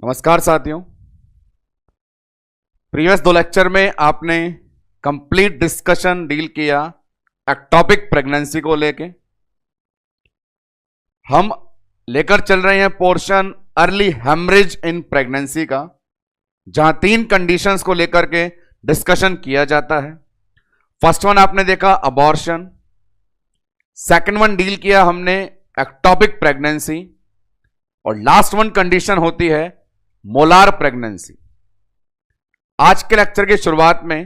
नमस्कार साथियों। Previous 2 lecture में आपने कंप्लीट डिस्कशन डील किया एक्टोपिक प्रेगनेंसी को लेके। हम लेकर चल रहे हैं portion early haemorrhage in pregnancy का, जहां 3 कंडीशंस को लेकर के डिस्कशन किया जाता है। फर्स्ट वन आपने देखा अबॉर्शन, सेकंड वन डील किया हमने एक्टोपिक प्रेगनेंसी, और लास्ट वन कंडीशन होती है मोलार प्रेगनेंसी। आज के लेक्चर की शुरुआत में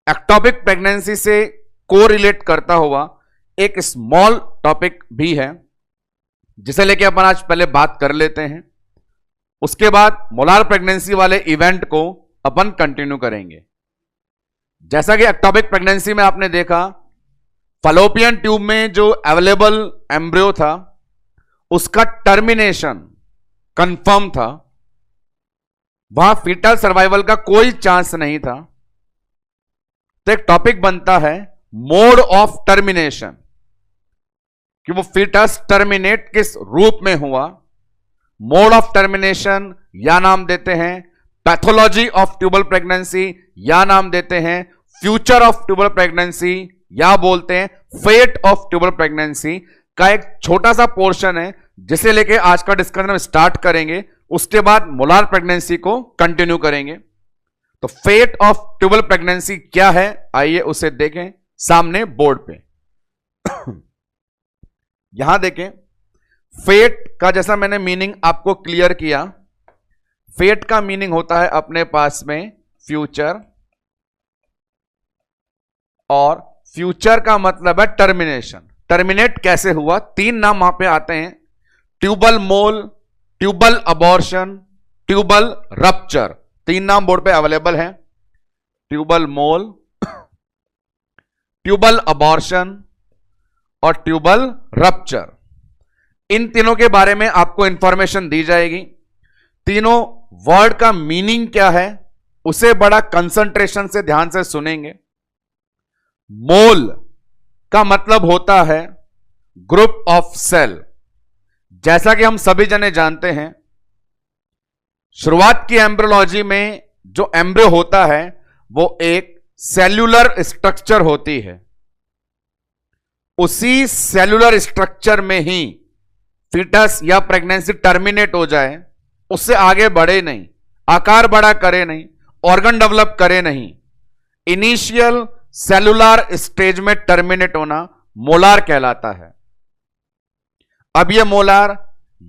एक्टोपिक प्रेगनेंसी से कोरिलेट करता हुआ एक स्मॉल टॉपिक भी है, जिसे लेके अपन आज पहले बात कर लेते हैं। उसके बाद मोलार प्रेगनेंसी वाले इवेंट को अपन कंटिन्यू करेंगे। जैसा कि एक्टोपिक प्रेगनेंसी में आपने देखा, फलोपियन ट्यूब में जो अवेलेबल एम्ब्रियो था उसका टर्मिनेशन कंफर्म था, वहां फीटल सर्वाइवल का कोई चांस नहीं था। तो एक टॉपिक बनता है मोड ऑफ टर्मिनेशन, कि वो फीटस टर्मिनेट किस रूप में हुआ। मोड ऑफ टर्मिनेशन या नाम देते हैं पैथोलॉजी ऑफ ट्यूबल प्रेगनेंसी, या नाम देते हैं फ्यूचर ऑफ ट्यूबल प्रेगनेंसी, या बोलते हैं फेट ऑफ ट्यूबल प्रेगनेंसी का एक छोटा सा पोर्शन है, जिसे लेके आज का डिस्कशन स्टार्ट करेंगे। उसके बाद मोलार प्रेगनेंसी को कंटिन्यू करेंगे। तो फेट ऑफ ट्यूबल प्रेगनेंसी क्या है, आइए उसे देखें सामने बोर्ड पे। यहां देखें, फेट का जैसा मैंने मीनिंग आपको क्लियर किया, फेट का मीनिंग होता है अपने पास में फ्यूचर, और फ्यूचर का मतलब है टर्मिनेशन। टर्मिनेट कैसे हुआ, 3 नाम वहां पे आते हैं, ट्यूबल मोल, ट्यूबल अबॉर्शन, ट्यूबल रप्चर। 3 नाम बोर्ड पे अवेलेबल है, ट्यूबल मोल, ट्यूबल अबॉर्शन और ट्यूबल रप्चर। इन तीनों के बारे में आपको इंफॉर्मेशन दी जाएगी। तीनों वर्ड का मीनिंग क्या है उसे बड़ा कंसंट्रेशन से ध्यान से सुनेंगे। मोल का मतलब होता है ग्रुप ऑफ सेल। जैसा कि हम सभी जने जानते हैं, शुरुआत की एम्ब्रियोलॉजी में जो एम्ब्रियो होता है वो एक सेल्यूलर स्ट्रक्चर होती है। उसी सेल्यूलर स्ट्रक्चर में ही फीटस या प्रेगनेंसी टर्मिनेट हो जाए, उससे आगे बढ़े नहीं, आकार बड़ा करे नहीं, ऑर्गन डेवलप करे नहीं, इनिशियल सेलुलर स्टेज में टर्मिनेट होना मोलार कहलाता है। अब यह मोलार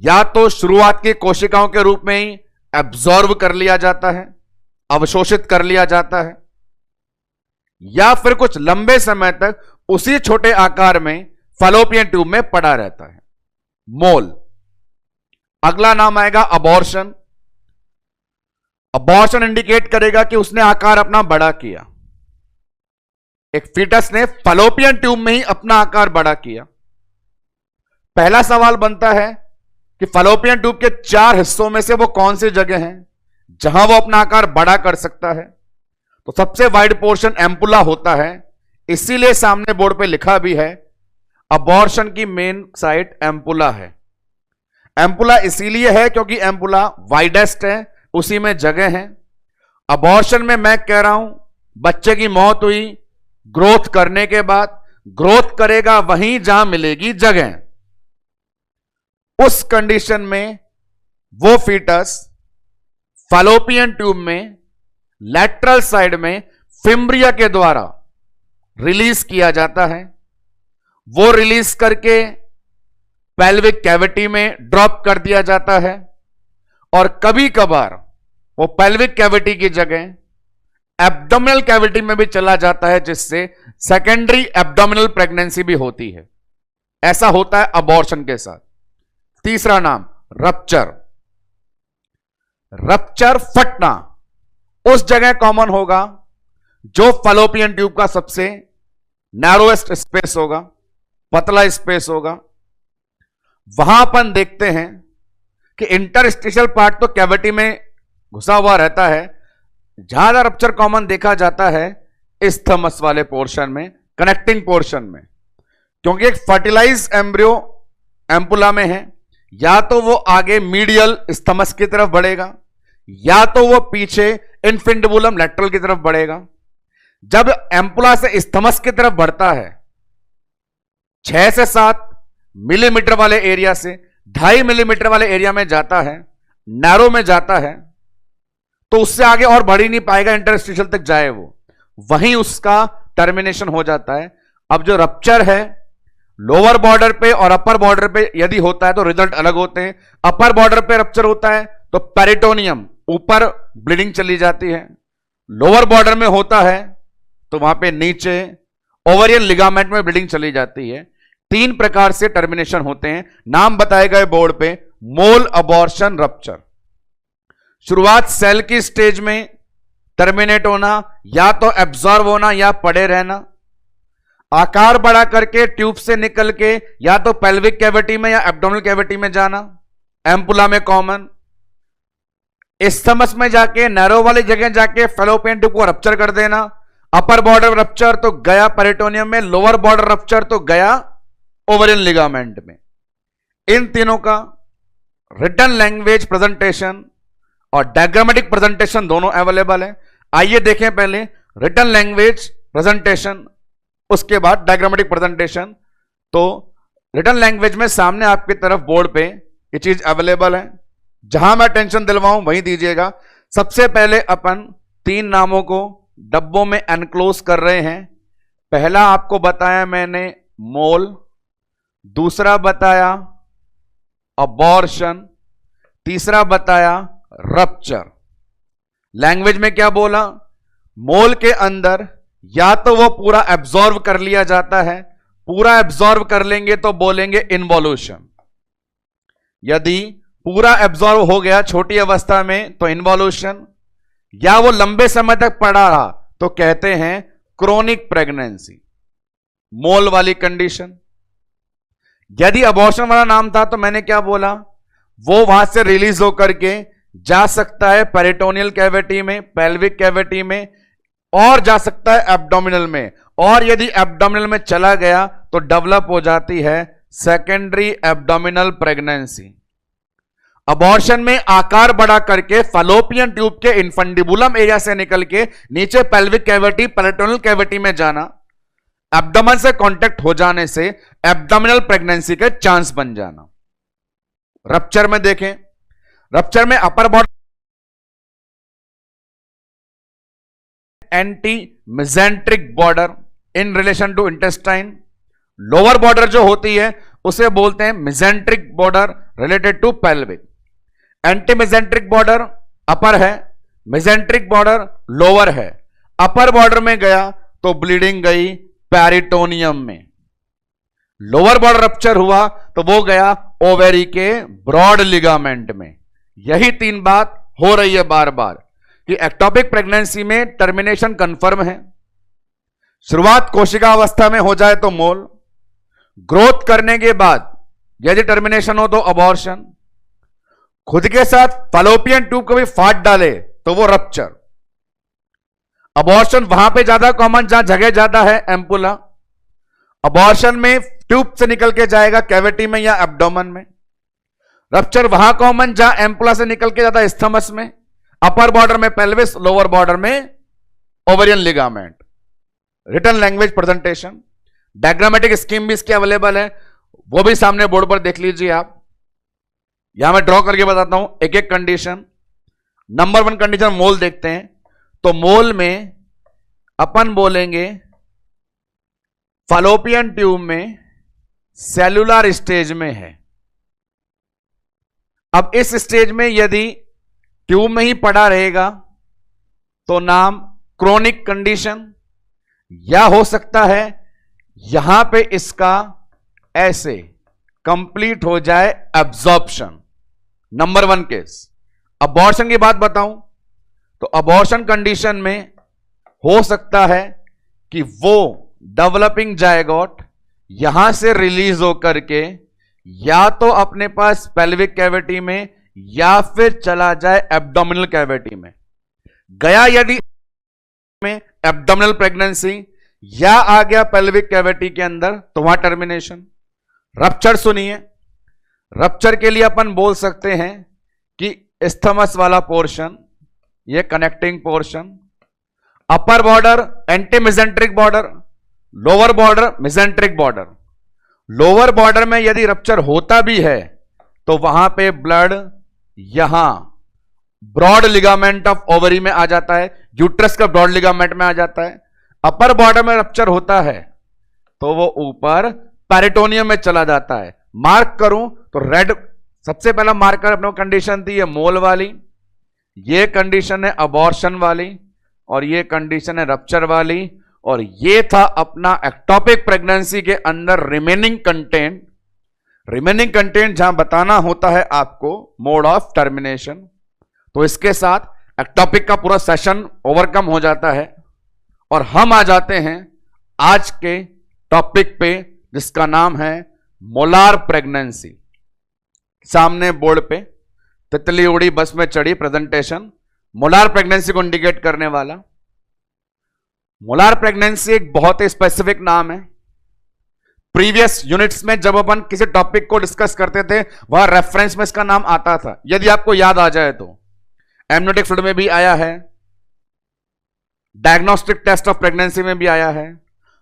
या तो शुरुआत की कोशिकाओं के रूप में ही एब्जॉर्ब कर लिया जाता है, अवशोषित कर लिया जाता है, या फिर कुछ लंबे समय तक उसी छोटे आकार में फलोपियन ट्यूब में पड़ा रहता है, मोल। अगला नाम आएगा अबॉर्शन। अबॉर्शन इंडिकेट करेगा कि उसने आकार अपना बड़ा किया। एक फीटस ने फलोपियन ट्यूब में ही अपना आकार बड़ा किया। पहला सवाल बनता है कि फलोपियन ट्यूब के 4 हिस्सों में से वो कौन सी जगह है जहां वो अपना आकार बड़ा कर सकता है। तो सबसे वाइड पोर्शन एम्पुला होता है, इसीलिए सामने बोर्ड पे लिखा भी है अबॉर्शन की मेन साइट एम्पुला है। एम्पुला इसीलिए है क्योंकि एम्पुला वाइडेस्ट है, उसी में जगह है। अबॉर्शन में मैं कह रहा हूं बच्चे की मौत हुई, ग्रोथ करने के बाद ग्रोथ करेगा वहीं जहां मिलेगी जगह। उस कंडीशन में वो फीटस फलोपियन ट्यूब में लैटरल साइड में फिम्ब्रिया के द्वारा रिलीज किया जाता है। वो रिलीज करके पेल्विक कैविटी में ड्रॉप कर दिया जाता है, और कभी कभार वो पेल्विक कैविटी की जगह एब्डोमिनल कैविटी में भी चला जाता है, जिससे सेकेंडरी एब्डोमिनल प्रेगनेंसी भी होती है। ऐसा होता है अबॉर्शन के साथ। तीसरा नाम रप्चर। रप्चर फटना उस जगह कॉमन होगा जो फलोपियन ट्यूब का सबसे नैरोएस्ट स्पेस होगा, पतला स्पेस होगा। वहां अपन देखते हैं कि इंटरस्टिशियल पार्ट तो कैविटी में घुसा हुआ रहता है। ज्यादा रप्चर कॉमन देखा जाता है इस्थमस वाले पोर्शन में, कनेक्टिंग पोर्शन में, क्योंकि एक फर्टिलाइज एम्ब्रियो एम्पुला में है, या तो वो आगे मीडियल स्थमस की तरफ बढ़ेगा, या तो वो पीछे इनफिंडिबुलम लैटरल की तरफ बढ़ेगा। जब एम्पुला से स्थमस की तरफ बढ़ता है 6 से 7 मिलीमीटर वाले एरिया से 2.5 मिलीमीटर वाले एरिया में जाता है, नैरो में जाता है, तो उससे आगे और बढ़ ही नहीं पाएगा, इंटरस्टिशियल तक जाए वो, वहीं उसका टर्मिनेशन हो जाता है। अब जो रप्चर है लोअर बॉर्डर पे और अपर बॉर्डर पे यदि होता है तो रिजल्ट अलग होते हैं। अपर बॉर्डर पे रप्चर होता है तो पेरिटोनियम ऊपर ब्लीडिंग चली जाती है, लोअर बॉर्डर में होता है तो वहां पे नीचे ओवरियन लिगामेंट में ब्लीडिंग चली जाती है। 3 प्रकार से टर्मिनेशन होते हैं, नाम बताए गए बोर्ड पे। मोल, अबॉर्शन, रप्चर। शुरुआत सेल की स्टेज में टर्मिनेट होना, या तो एब्जॉर्ब होना या पड़े रहना। आकार बड़ा करके ट्यूब से निकल के या तो पेल्विक कैविटी में या एब्डोमिनल कैविटी में जाना, एम्पुला में कॉमन। स्थमस में जाके नैरो वाली जगह जाके फेलोपियन ट्यूब को रप्चर कर देना। अपर बॉर्डर रप्चर तो गया पेरिटोनियम में, लोअर बॉर्डर रप्चर तो गया ओवरियन लिगामेंट में। इन तीनों का रिटन लैंग्वेज प्रेजेंटेशन और डायग्रामेटिक प्रेजेंटेशन दोनों अवेलेबल है। आइए देखें पहले रिटन लैंग्वेज प्रेजेंटेशन, उसके बाद डायग्रामेटिक प्रेजेंटेशन। तो रिटन लैंग्वेज में सामने आपकी तरफ बोर्ड पे ये चीज अवेलेबल है, जहां मैं टेंशन दिलवाऊं वहीं दीजिएगा। सबसे पहले अपन 3 नामों को डब्बों में एनक्लोज कर रहे हैं। पहला आपको बताया मैंने मोल, दूसरा बताया अबॉर्शन, तीसरा बताया रप्चर। लैंग्वेज में क्या बोला? मोल के अंदर या तो वो पूरा एब्जॉर्व कर लिया जाता है, पूरा एब्जॉर्व कर लेंगे तो बोलेंगे इन्वॉल्यूशन। यदि पूरा एब्जॉर्व हो गया छोटी अवस्था में तो इन्वॉल्यूशन, या वो लंबे समय तक पड़ा रहा तो कहते हैं क्रोनिक प्रेगनेंसी, मोल वाली कंडीशन। यदि अबॉर्शन वाला नाम था तो मैंने क्या बोला, वो वहां से रिलीज होकर के जा सकता है पेरिटोनियल कैविटी में, पेल्विक कैविटी में, और जा सकता है एब्डोमिनल में। और यदि एब्डोमिनल में चला गया तो डेवलप हो जाती है सेकेंडरी एब्डोमिनल प्रेगनेंसी। अबॉर्शन में आकार बड़ा करके फैलोपियन ट्यूब के इनफंडिबुलम एरिया से निकल के नीचे पेल्विक कैविटी, पेरिटोनियल कैविटी में जाना, एब्डोमेन से कांटेक्ट हो जाने से एब्डोमिनल प्रेगनेंसी के चांस बन जाना। रप्चर में देखें, रप्चर में upper border anti mesenteric border in relation to intestine, lower border जो होती है उसे बोलते हैं mesenteric border related to pelvic. Anti mesenteric border upper है, मेसेंट्रिक बॉर्डर लोअर है। अपर बॉर्डर में गया तो ब्लीडिंग गई पेरिटोनियम में, लोअर बॉर्डर रप्चर हुआ तो वो गया ओवेरी के ब्रॉड लिगामेंट में। यही 3 बात हो रही है बार बार कि एक्टोपिक प्रेगनेंसी में टर्मिनेशन कंफर्म है। शुरुआत कोशिका अवस्था में हो जाए तो मोल, ग्रोथ करने के बाद यदि टर्मिनेशन हो तो अबॉर्शन, खुद के साथ फैलोपियन ट्यूब को भी फाट डाले तो वो रप्चर। अबॉर्शन वहां पे ज्यादा कॉमन जहां जगह ज्यादा है, एम्पुला। अबॉर्शन में ट्यूब से निकल के जाएगा कैविटी में या एब्डोमेन में। रप्चर वहां कॉमन जहां एम्पुला से निकल के जाता स्थमस में, अपर बॉर्डर में पेल्विस, लोअर बॉर्डर में ovarian ligament. Written language presentation, diagrammatic scheme भी इसके अवेलेबल है, वो भी सामने बोर्ड पर देख लीजिए आप। यहां मैं ड्रॉ करके बताता हूं एक एक कंडीशन। नंबर 1 कंडीशन मोल देखते हैं, तो मोल में अपन बोलेंगे फैलोपियन ट्यूब में सेलुलर स्टेज में है। अब इस स्टेज में यदि ट्यूब में ही पड़ा रहेगा तो नाम क्रोनिक कंडीशन, या हो सकता है यहां पे इसका ऐसे कंप्लीट हो जाए एब्जॉर्प्शन। Number 1 case. अबॉर्शन की बात बताऊं तो अबॉर्शन कंडीशन में हो सकता है कि वो डेवलपिंग जायगोट यहां से रिलीज होकर के या तो अपने पास पेल्विक कैविटी में या फिर चला जाए एब्डोमिनल कैविटी में। गया यदि में एब्डोमिनल प्रेगनेंसी या आ गया पेल्विक कैविटी के अंदर तो वहां टर्मिनेशन। रप्चर सुनिए, रप्चर के लिए अपन बोल सकते हैं कि इस्थमस वाला पोर्शन, ये कनेक्टिंग पोर्शन, अपर border anti mesenteric border, lower border mesenteric border. Lower border में यदि रप्चर होता भी है तो वहां पे ब्लड यहां ब्रॉड लिगामेंट ऑफ ओवरी में आ जाता है, यूट्रस का ब्रॉड लिगामेंट में आ जाता है। अपर बॉर्डर में रप्चर होता है तो वो ऊपर पेरिटोनियम में चला जाता है। मार्क करूं तो रेड सबसे पहला मार्कर अपने कंडीशन थी, ये मोल वाली, ये कंडीशन है अबॉर्शन वाली, और ये कंडीशन है रप्चर वाली, और ये था अपना एक्टोपिक प्रेगनेंसी के अंदर रिमेनिंग कंटेंट। रिमेनिंग कंटेंट जहां बताना होता है आपको मोड ऑफ टर्मिनेशन। तो इसके साथ एक्टोपिक का पूरा सेशन ओवरकम हो जाता है और हम आ जाते हैं आज के टॉपिक पे, जिसका नाम है मोलार प्रेगनेंसी। सामने बोर्ड पे तितली उड़ी बस में चढ़ी प्रेजेंटेशन, मोलार प्रेगनेंसी को इंडिकेट करने वाला। मोलार प्रेगनेंसी एक बहुत ही स्पेसिफिक नाम है। प्रीवियस यूनिट्स में जब अपन किसी टॉपिक को डिस्कस करते थे वह रेफरेंस में इसका नाम आता था, यदि आपको याद आ जाए तो। एमनियोटिक फ्लूइड में भी आया है, डायग्नोस्टिक टेस्ट ऑफ प्रेगनेंसी में भी आया है,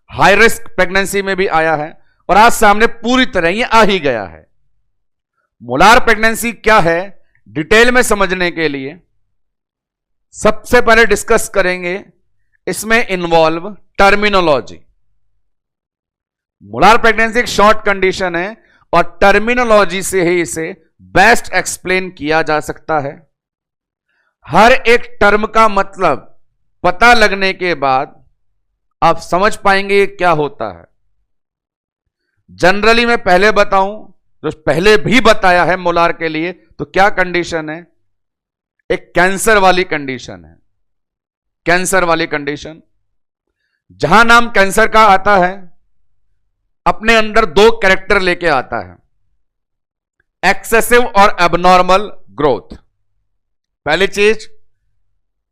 हाई रिस्क प्रेगनेंसी में भी आया है, और आज सामने पूरी तरह ये आ ही गया है। मोलार प्रेगनेंसी क्या है डिटेल में समझने के लिए सबसे पहले डिस्कस करेंगे इसमें इन्वॉल्व टर्मिनोलॉजी। मोलार प्रेगनेंसी एक शॉर्ट कंडीशन है और टर्मिनोलॉजी से ही इसे बेस्ट एक्सप्लेन किया जा सकता है। हर एक टर्म का मतलब पता लगने के बाद आप समझ पाएंगे ये क्या होता है। जनरली मैं पहले बताऊं, जो पहले भी बताया है मोलार के लिए, तो क्या कंडीशन है, एक कैंसर वाली कंडीशन है। कैंसर वाली कंडीशन जहां नाम कैंसर का आता है अपने अंदर दो कैरेक्टर लेके आता है, एक्सेसिव और एबनॉर्मल ग्रोथ। पहली चीज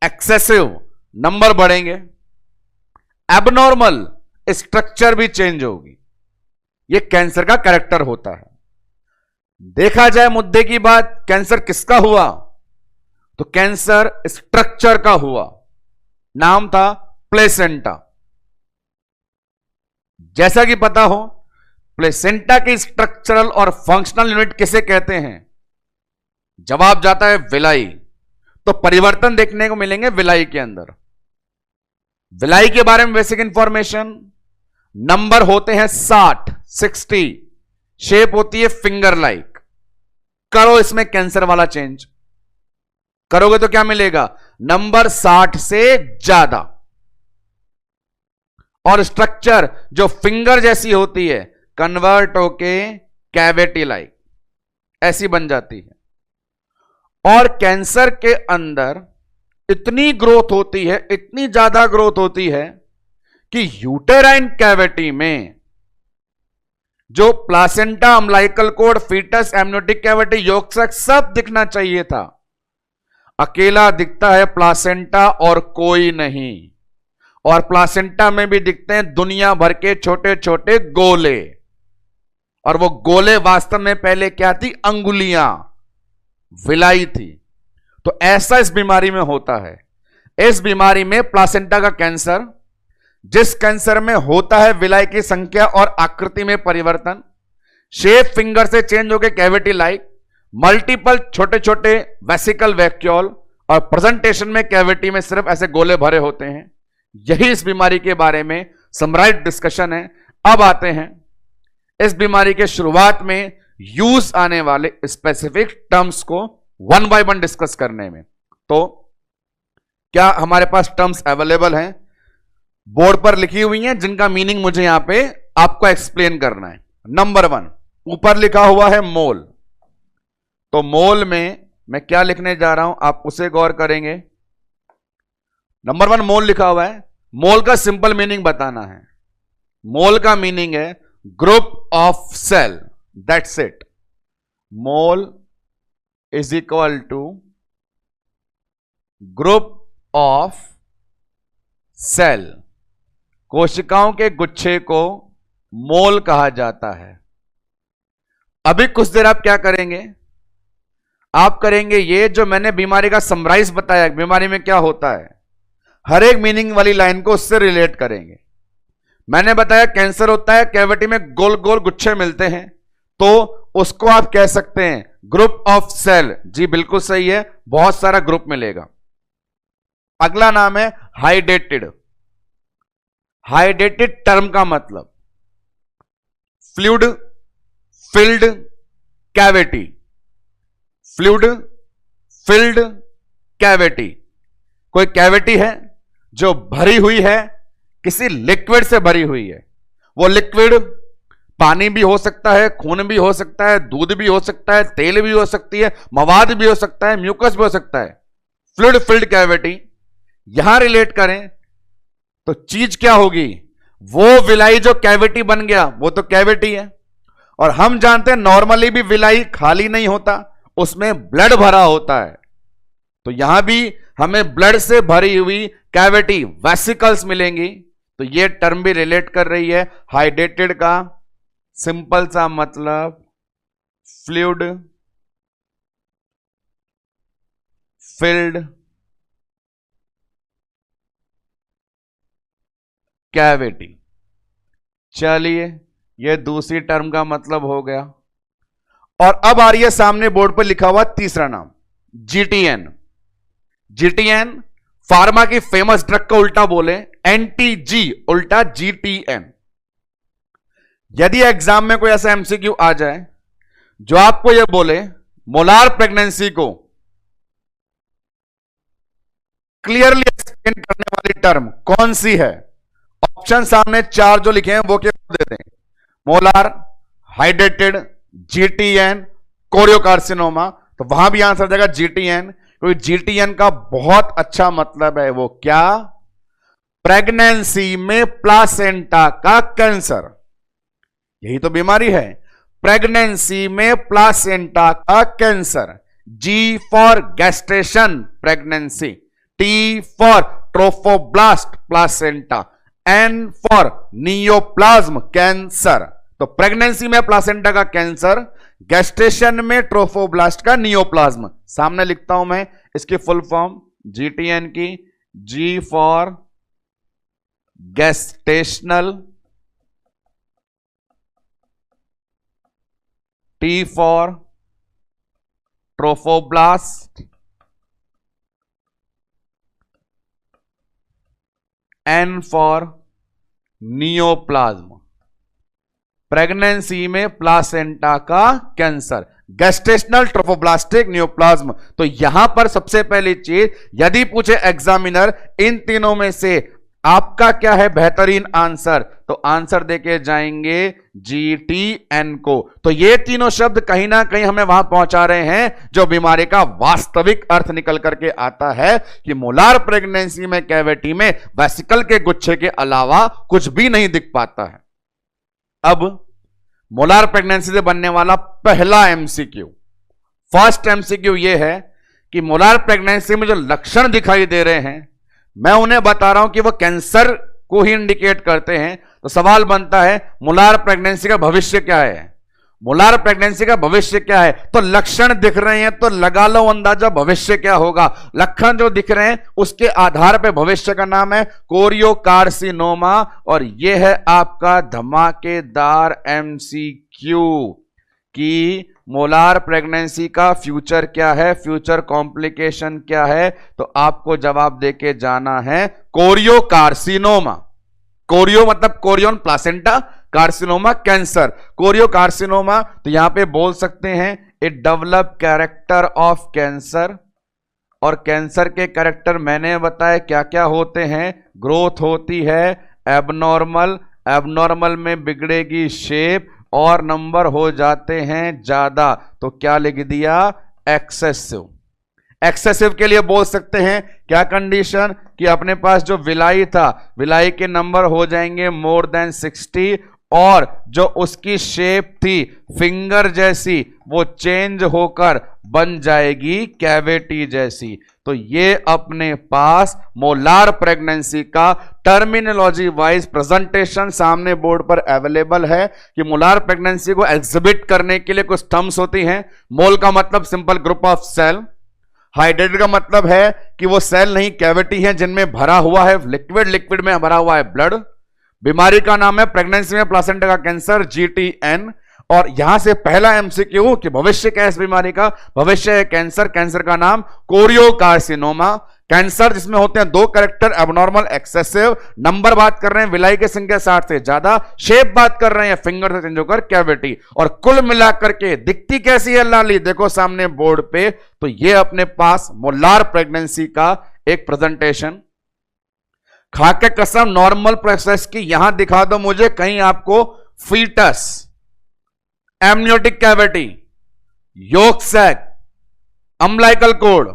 एक्सेसिव, नंबर बढ़ेंगे, एबनॉर्मल स्ट्रक्चर भी चेंज होगी। यह कैंसर का कैरेक्टर होता है। देखा जाए मुद्दे की बात, कैंसर किसका हुआ, तो कैंसर स्ट्रक्चर का हुआ। नाम था प्लेसेंटा। जैसा कि पता हो प्लेसेंटा की स्ट्रक्चरल और फंक्शनल यूनिट किसे कहते हैं, जवाब जाता है विलाई। तो परिवर्तन देखने को मिलेंगे विलाई के अंदर। विलाई के बारे में बेसिक इंफॉर्मेशन, नंबर होते हैं 60, शेप होती है फिंगर लाइक। करो इसमें कैंसर वाला चेंज, करोगे तो क्या मिलेगा, नंबर 60 से ज्यादा, और स्ट्रक्चर जो फिंगर जैसी होती है कन्वर्ट होके कैविटी लाइक ऐसी बन जाती है। और कैंसर के अंदर इतनी ग्रोथ होती है, इतनी ज्यादा ग्रोथ होती है कि यूटेराइन कैविटी में जो placenta, umbilical cord, foetus, amniotic cavity, yolk सब दिखना चाहिए था, अकेला दिखता है प्लासेंटा और कोई नहीं। और प्लासेंटा में भी दिखते हैं दुनिया भर के छोटे छोटे गोले, और वो गोले वास्तव में पहले क्या थी, अंगुलियां, विलाई थी। तो ऐसा इस बीमारी में होता है। इस बीमारी में प्लासेंटा का कैंसर, जिस कैंसर में होता है विलाई की संख्या और आकृति में परिवर्तन, शेप फिंगर से चेंज होकर कैविटी लाइक, मल्टीपल छोटे छोटे वेसिकल वैक्यूल, और प्रेजेंटेशन में कैविटी में सिर्फ ऐसे गोले भरे होते हैं। यही इस बीमारी के बारे में समराइज डिस्कशन है। अब आते हैं इस बीमारी के शुरुआत में यूज आने वाले स्पेसिफिक टर्म्स को वन बाय वन डिस्कस करने में। तो क्या हमारे पास टर्म्स अवेलेबल हैं, बोर्ड पर लिखी हुई हैं, जिनका मीनिंग मुझे यहां पे आपको एक्सप्लेन करना है। नंबर 1 ऊपर लिखा हुआ है मोल। तो मोल में मैं क्या लिखने जा रहा हूं आप उसे गौर करेंगे। नंबर 1 मोल लिखा हुआ है। मोल का सिंपल मीनिंग बताना है। मोल का मीनिंग है group of cell, that's it. Mole is equal to group of cell. कोशिकाओं के गुच्छे को मोल कहा जाता है। अभी कुछ देर आप क्या करेंगे, आप करेंगे ये जो मैंने बीमारी का समराइज बताया, बीमारी में क्या होता है, हर एक मीनिंग वाली लाइन को उससे रिलेट करेंगे। मैंने बताया कैंसर होता है, कैविटी में गोल गोल गुच्छे मिलते हैं, तो उसको आप कह सकते हैं ग्रुप ऑफ सेल। जी बिल्कुल सही है, बहुत सारा ग्रुप मिलेगा। अगला नाम है हाइडेटेड। हाइडेटेड टर्म का मतलब fluid filled cavity, fluid filled cavity. कोई कैविटी है जो भरी हुई है, किसी लिक्विड से भरी हुई है। वो लिक्विड पानी भी हो सकता है, खून भी हो सकता है, दूध भी हो सकता है, तेल भी हो सकती है, मवाद भी हो सकता है, म्यूकस भी हो सकता है। फ्लूइड फिल्ड कैविटी यहां रिलेट करें तो चीज क्या होगी, वो विलाई जो कैविटी बन गया वो तो कैविटी है। और हम जानते हैं नॉर्मली भी विलाई खाली नहीं होता, उसमें ब्लड भरा होता है। तो यहां भी हमें ब्लड से भरी हुई कैविटी वेसिकल्स मिलेंगी। तो ये टर्म भी रिलेट कर रही है। हाइड्रेटेड का सिंपल सा मतलब फ्लूइड फिल्ड कैविटी। चलिए ये दूसरी टर्म का मतलब हो गया। और अब आ रही है सामने बोर्ड पर लिखा हुआ तीसरा नाम, जीटीएन। जीटीएन फार्मा की फेमस ड्रग का उल्टा बोले एंटी-जी, उल्टा जीटीएन। यदि एग्जाम में कोई ऐसा एमसीक्यू आ जाए जो आपको यह बोले मोलार प्रेगनेंसी को क्लियरली एक्सप्लेन करने वाली टर्म कौन सी है, ऑप्शन सामने चार जो लिखे हैं वो क्या दे दें, मोलार, हाइड्रेटेड, जीटीएन, कोरियोकार्सिनोमा। तो वहां भी आंसर देगा जीटीएन, क्योंकि जीटीएन का बहुत अच्छा मतलब है वो क्या, प्रेगनेंसी में प्लासेंटा का कैंसर। यही तो बीमारी है, प्रेगनेंसी में प्लासेंटा का cancer. G for gestation pregnancy, T for trophoblast placenta, N for neoplasm cancer. तो प्रेगनेंसी में प्लासेंटा का कैंसर, गैस्ट्रेशन में ट्रोफोब्लास्ट का नियोप्लाज्म। सामने लिखता हूं मैं इसकी फुल फॉर्म जीटीएन की, G for gestational, T for trophoblast, N for neoplasm. Pregnancy में प्लासेंटा का कैंसर, गैस्ट्रेशनल ट्रोफोब्लास्टिक नियोप्लाज्म। तो यहां पर सबसे पहली चीज, यदि पूछे एग्जामिनर इन तीनों में से आपका क्या है बेहतरीन आंसर, तो आंसर देके जाएंगे जीटीएन को। तो ये तीनों शब्द कहीं ना कहीं हमें वहां पहुंचा रहे हैं जो बीमारी का वास्तविक अर्थ निकल करके आता है कि मोलार प्रेगनेंसी में कैविटी में वेसिकल के गुच्छे के अलावा कुछ भी नहीं दिख पाता है। अब मोलार प्रेगनेंसी से बनने वाला पहला एमसीक्यू, फर्स्ट एमसीक्यू यह है कि मोलार प्रेगनेंसी में जो लक्षण दिखाई दे रहे हैं, मैं उन्हें बता रहा हूं कि वो कैंसर को ही इंडिकेट करते हैं। तो सवाल बनता है मोलार प्रेगनेंसी का भविष्य क्या है, मोलार प्रेगनेंसी का भविष्य क्या है। तो लक्षण दिख रहे हैं तो लगा लो अंदाजा भविष्य क्या होगा। लक्षण जो दिख रहे हैं उसके आधार पर भविष्य का नाम है कोरियोकार्सिनोमा। और यह है आपका धमाकेदार एमसीक्यू कि मोलार प्रेगनेंसी का फ्यूचर क्या है, फ्यूचर कॉम्प्लिकेशन क्या है। तो आपको जवाब देके जाना है कोरियोकार्सिनोमा। कोरियो मतलब Korean placenta, carcinoma cancer, choriocarcinoma. तो यहां पे बोल सकते हैं it develop character of cancer. और कैंसर के कैरेक्टर मैंने बताया क्या क्या होते हैं, ग्रोथ होती है एबनॉर्मल, एबनॉर्मल में बिगड़ेगी शेप और नंबर हो जाते हैं ज्यादा। तो क्या लिख दिया, एक्सेसिव। एक्सेसिव के लिए बोल सकते हैं क्या कंडीशन, कि अपने पास जो विलाई था, विलाई के नंबर हो जाएंगे मोर देन 60 और जो उसकी शेप थी फिंगर जैसी वो चेंज होकर बन जाएगी कैविटी जैसी। तो ये अपने पास मोलार प्रेगनेंसी का टर्मिनोलॉजी वाइज प्रेजेंटेशन सामने बोर्ड पर अवेलेबल है कि मोलार प्रेगनेंसी को एग्जिबिट करने के लिए कुछ टर्म्स होती हैं। मोल का मतलब simple group of cell, hydrated का मतलब है कि वो सेल नहीं कैविटी है जिनमें भरा हुआ है लिक्विड, लिक्विड में भरा हुआ है ब्लड। बीमारी का नाम है प्रेगनेंसी में प्लासेंटा का कैंसर, GTN। और यहां से पहला एमसीक्यू कि भविष्य क्या है इस बीमारी का, भविष्य है कैंसर, कैंसर का नाम कोरियोकार्सिनोमा। कैंसर जिसमें होते हैं 2 कैरेक्टर, एबनॉर्मल, एक्सेसिव। नंबर बात कर रहे हैं विलाई की संख्या 60 से ज्यादा। शेप बात कर रहे हैं फिंगर से चेंज होकर कैविटी। और कुल मिलाकर के दिखती कैसी है लाली, देखो सामने बोर्ड पे। तो ये अपने पास मोलार प्रेगनेंसी का एक प्रेजेंटेशन। खाके कसम नॉर्मल प्रोसेस की यहां दिखा दो मुझे कहीं आपको foetus, amniotic cavity, yolk sac, umbilical cord,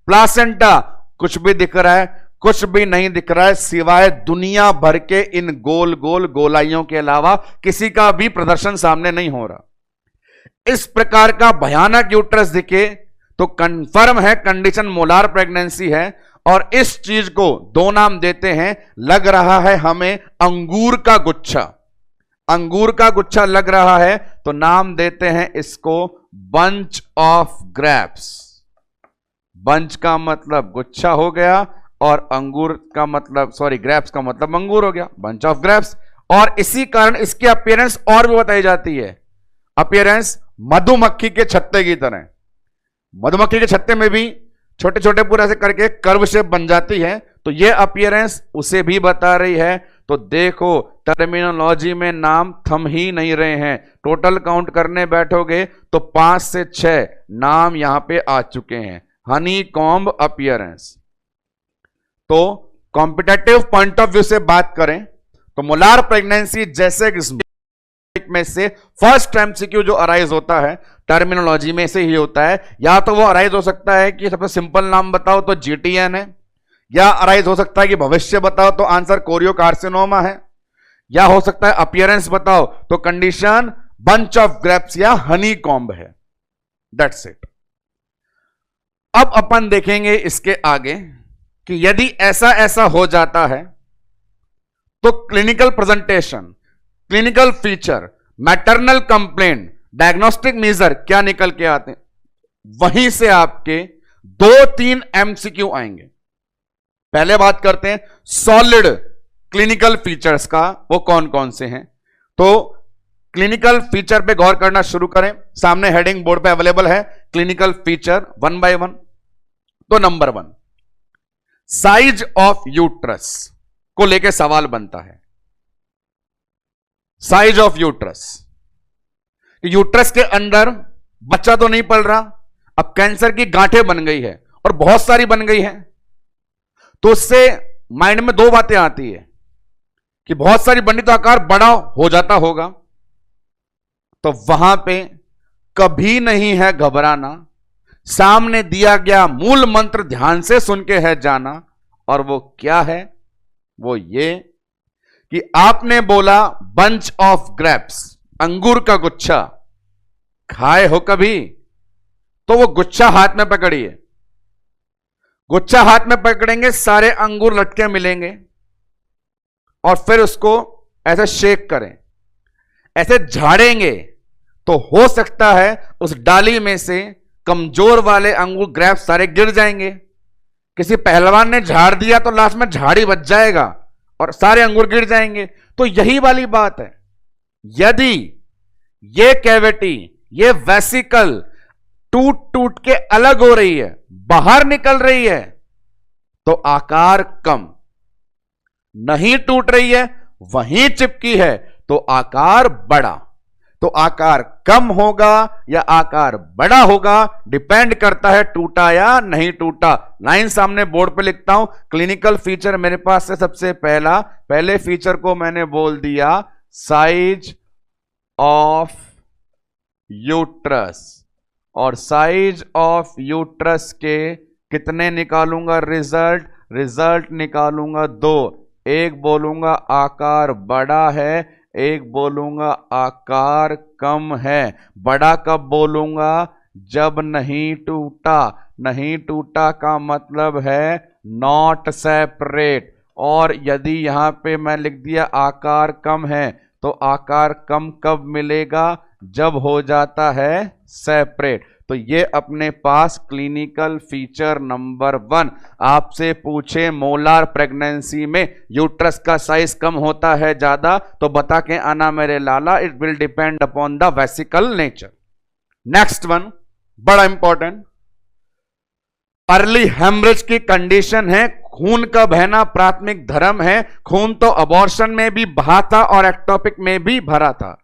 placenta, कुछ भी दिख रहा है? कुछ भी नहीं दिख रहा है, सिवाय दुनिया भर के इन गोल गोल गोलाइयों के अलावा किसी का भी प्रदर्शन सामने नहीं हो रहा। इस प्रकार का भयानक यूट्रस दिखे तो कंफर्म है कंडीशन मोलार प्रेगनेंसी है। और इस चीज को 2 नाम देते हैं, लग रहा है हमें अंगूर का गुच्छा। अंगूर का गुच्छा लग रहा है तो नाम देते हैं इसको बंच ऑफ ग्रेप्स। बंच का मतलब गुच्छा हो गया और अंगूर का मतलब ग्रेप्स का मतलब अंगूर हो गया, बंच ऑफ ग्रेप्स। और इसी कारण इसकी अपीयरेंस और भी बताई जाती है, अपीयरेंस मधुमक्खी के छत्ते की तरह। मधुमक्खी के छत्ते में भी छोटे छोटे पूरा से करके कर्व शेप बन जाती है, तो ये अपीयरेंस उसे भी बता रही है। तो देखो टर्मिनोलॉजी में नाम थम ही नहीं रहे हैं। टोटल काउंट करने बैठोगे तो 5 से 6 नाम यहां पे आ चुके हैं। Honey comb appearance. तो कॉम्पिटेटिव पॉइंट ऑफ व्यू से बात करें तो मोलार प्रेगनेंसी जैसे में से फर्स्ट एमसीक्यू जो अराइज होता है टर्मिनोलॉजी में से ही होता है। या तो वो अराइज हो सकता है कि सबसे सिंपल नाम बताओ तो GTN है, या अराइज हो सकता है कि भविष्य बताओ तो आंसर कोरियोकार्सिनोमा है, या हो सकता है अपीयरेंस बताओ तो कंडीशन बंच ऑफ ग्रेप्स या हनी कॉम्ब है। That's it. अब अपन देखेंगे इसके आगे कि यदि ऐसा ऐसा हो जाता है तो clinical presentation, clinical feature, maternal complaint, diagnostic measure क्या निकल के आते हैं। वहीं से आपके 2-3 एमसीक्यू आएंगे। पहले बात करते हैं सॉलिड क्लिनिकल फीचर्स का, वो कौन कौन से हैं। तो क्लिनिकल फीचर पे गौर करना शुरू करें। सामने हेडिंग बोर्ड पे अवेलेबल है क्लिनिकल फीचर 1 by 1। तो नंबर 1 साइज ऑफ यूट्रस को लेकर सवाल बनता है। साइज ऑफ यूट्रस, यूट्रस के अंदर बच्चा तो नहीं पल रहा, अब कैंसर की गांठें बन गई है और बहुत सारी बन गई है। तो उससे माइंड में 2 बातें आती है कि बहुत सारी बनी तो आकार बड़ा हो जाता होगा। तो वहां पे कभी नहीं है घबराना, सामने दिया गया मूल मंत्र ध्यान से सुन के है जाना। और वो क्या है, वो ये कि आपने बोला बंच ऑफ ग्रेप्स, अंगूर का गुच्छा, खाए हो कभी? तो वो गुच्छा हाथ में पकड़िए। गुच्छा हाथ में पकड़ेंगे, सारे अंगूर लटके मिलेंगे और फिर उसको ऐसे शेक करें, ऐसे झाड़ेंगे तो हो सकता है उस डाली में से कमजोर वाले अंगूर ग्रेप्स सारे गिर जाएंगे। किसी पहलवान ने झाड़ दिया तो लास्ट में झाड़ी बच जाएगा और सारे अंगूर गिर जाएंगे। तो यही वाली बात है, यदि ये कैविटी, ये वेसिकल टूट टूट के अलग हो रही है, बाहर निकल रही है, तो आकार कम, नहीं टूट रही है वहीं चिपकी है तो आकार बड़ा। तो आकार कम होगा या आकार बड़ा होगा डिपेंड करता है टूटा या नहीं टूटा। लाइन सामने बोर्ड पे लिखता हूं, क्लिनिकल फीचर मेरे पास से सबसे पहले फीचर को मैंने बोल दिया साइज ऑफ यूट्रस, और साइज ऑफ यूट्रस के कितने निकालूंगा रिजल्ट निकालूंगा 2। एक बोलूंगा आकार बड़ा है, एक बोलूंगा आकार कम है। बड़ा कब बोलूंगा? जब नहीं टूटा। नहीं टूटा का मतलब है नॉट सेपरेट। और यदि यहां पे मैं लिख दिया आकार कम है, तो आकार कम कब मिलेगा? जब हो जाता है सेपरेट। तो ये अपने पास क्लिनिकल फीचर नंबर 1। आपसे पूछे मोलार प्रेगनेंसी में यूट्रस का साइज कम होता है ज्यादा, तो बता के आना मेरे लाला, it will depend upon the vesicle nature. Next one बड़ा इंपॉर्टेंट, अर्ली हेमरेज की कंडीशन है, खून का बहना प्राथमिक धर्म है। खून तो अबॉर्शन में भी बहा था और एक्टोपिक में भी भरा था,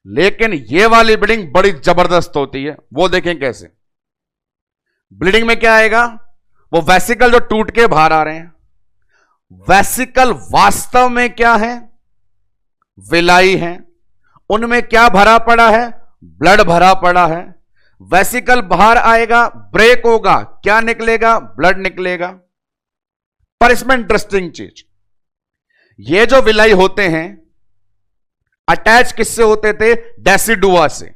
लेकिन ये वाली ब्लीडिंग बड़ी जबरदस्त होती है। वो देखें कैसे। ब्लीडिंग में क्या आएगा? वो वेसिकल जो टूट के बाहर आ रहे हैं, वेसिकल वास्तव में क्या है? विलाई है। उनमें क्या भरा पड़ा है? ब्लड भरा पड़ा है। वेसिकल बाहर आएगा, ब्रेक होगा, क्या निकलेगा? ब्लड निकलेगा। पर इसमें इंटरेस्टिंग चीज, ये जो विलाई होते हैं अटैच किससे होते थे? डेसिडुआ से।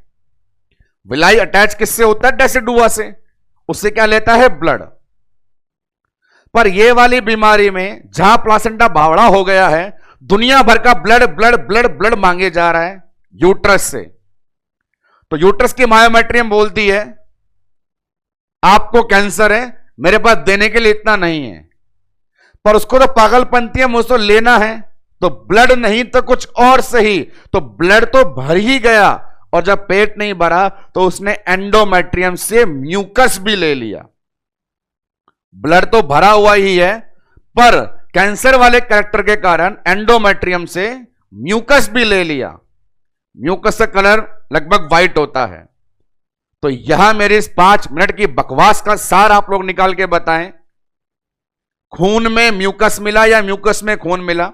विलाई अटैच किससे होता है? डेसिडुआ से। उससे क्या लेता है? ब्लड। पर ये वाली बीमारी में जहां प्लासेंटा बावड़ा हो गया है, दुनिया भर का ब्लड ब्लड ब्लड ब्लड मांगे जा रहा है यूट्रस से। तो यूट्रस की मायोमेट्रियम बोलती है आपको कैंसर है, मेरे पास देने के लिए इतना नहीं है। पर उसको तो पागलपंती है, मुझको लेना है, तो ब्लड नहीं तो कुछ और सही, तो ब्लड तो भर ही गया। और जब पेट नहीं भरा तो उसने एंडोमेट्रियम से म्यूकस भी ले लिया। ब्लड तो भरा हुआ ही है, पर कैंसर वाले कैरेक्टर के कारण एंडोमेट्रियम से म्यूकस भी ले लिया। म्यूकस का कलर लगभग व्हाइट होता है। तो यहां मेरी इस 5 मिनट की बकवास का सार आप लोग निकाल के बताएं, खून में म्यूकस मिला या म्यूकस में खून मिला?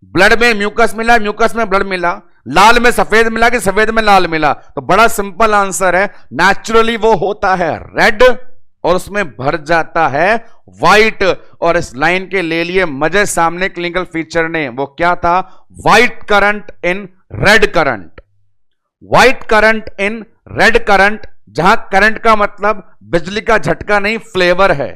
ब्लड में म्यूकस मिला, म्यूकस में ब्लड मिला? लाल में सफेद मिला कि सफेद में लाल मिला? तो बड़ा सिंपल आंसर है, नेचुरली वो होता है रेड और उसमें भर जाता है व्हाइट। और इस लाइन के ले लिए मजे सामने क्लिनिकल फीचर ने, वो क्या था? White current in red current. White current in red current, जहां करंट का मतलब बिजली का झटका नहीं, फ्लेवर है।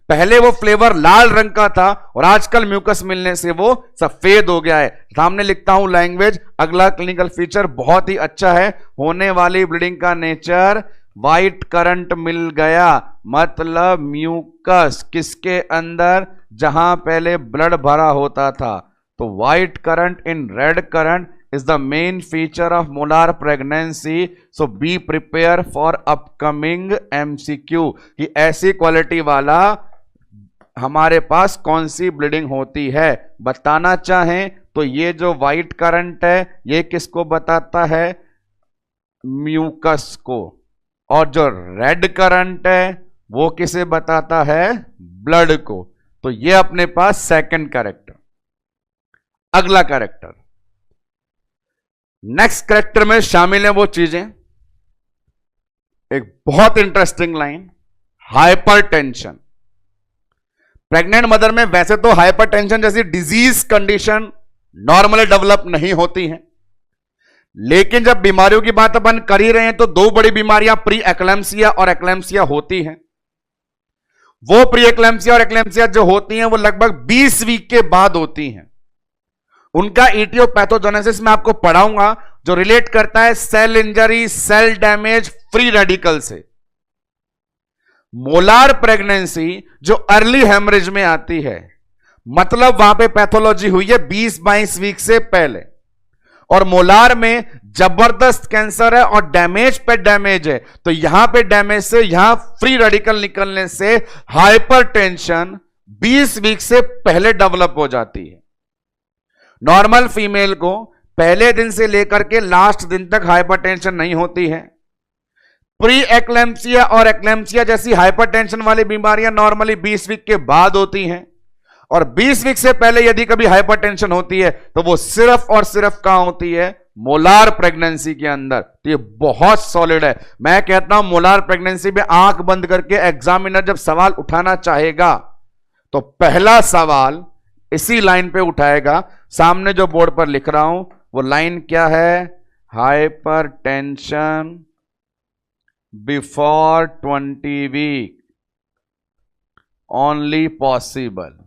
पहले वो फ्लेवर लाल रंग का था और आजकल म्यूकस मिलने से वो सफेद हो गया है। सामने लिखता हूं लैंग्वेज। अगला क्लिनिकल फीचर बहुत ही अच्छा है, होने वाली ब्लीडिंग का नेचर व्हाइट करंट मिल गया, मतलब म्यूकस किसके अंदर? जहां पहले ब्लड भरा होता था। तो white current in red current is the main feature of molar pregnancy, so be prepare for upcoming MCQ कि ऐसी क्वालिटी वाला हमारे पास कौन सी ब्लीडिंग होती है बताना चाहें तो ये जो व्हाइट करंट है ये किसको बताता है? म्यूकस को। और जो रेड करंट है वो किसे बताता है? ब्लड को। तो ये अपने पास सेकंड कैरेक्टर। अगला कैरेक्टर, नेक्स्ट कैरेक्टर में शामिल है वो चीजें, एक बहुत interesting line, hypertension. Pregnant mother में वैसे तो हाइपरटेंशन जैसी डिजीज कंडीशन नॉर्मली डेवलप नहीं होती हैं, लेकिन जब बीमारियों की बात अपन कर ही रहे हैं तो 2 बड़ी बीमारियां प्री एक्लैम्सिया और एक्लैम्सिया होती हैं। वो प्री एक्लैम्सिया और एक्लैम्सिया जो होती हैं वो लगभग 20 वीक के बाद होती हैं। उनका इटियोपैथोजेनेसिस मैं आपको पढ़ाऊंगा जो रिलेट करता है cell injury, cell damage, free radical से। मोलार प्रेगनेंसी जो अर्ली हेमरेज में आती है, मतलब वहां पे पैथोलॉजी हुई है 20-22 वीक से पहले, और मोलार में जबरदस्त कैंसर है और डैमेज पे डैमेज है। तो यहां पे डैमेज से यहां फ्री रेडिकल निकलने से हाइपरटेंशन 20 वीक से पहले डेवलप हो जाती है। नॉर्मल फीमेल को पहले दिन से लेकर के लास्ट दिन तक हाइपरटेंशन नहीं होती है। प्री एक्लैम्सिया और एक्लैम्सिया जैसी हाइपरटेंशन वाली बीमारियां नॉर्मली 20 वीक के बाद होती हैं, और 20 वीक से पहले यदि कभी हाइपरटेंशन होती है तो वो सिर्फ और सिर्फ कहां होती है? मोलार प्रेगनेंसी के अंदर। तो ये बहुत सॉलिड है। मैं कहता हूं मोलार प्रेगनेंसी में आंख बंद करके एग्जामिनर जब सवाल उठाना चाहेगा तो पहला सवाल इसी लाइन पे उठाएगा। सामने जो बोर्ड पर लिख रहा हूं वो लाइन क्या है? Hypertension before 20 week only possible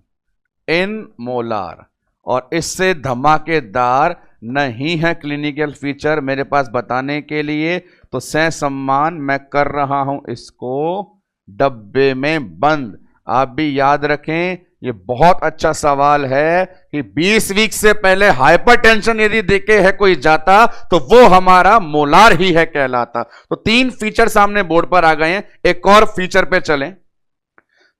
in molar, और इससे धमाकेदार नहीं है क्लिनिकल फीचर मेरे पास बताने के लिए, तो सम्मान मैं कर रहा हूं इसको डब्बे में बंद। आप भी याद रखें, ये बहुत अच्छा सवाल है कि 20 वीक से पहले हाइपरटेंशन यदि देखे है कोई जाता तो वो हमारा मोलार ही है कहलाता। तो 3 फीचर सामने बोर्ड पर आ गए हैं। एक और फीचर पे चलें।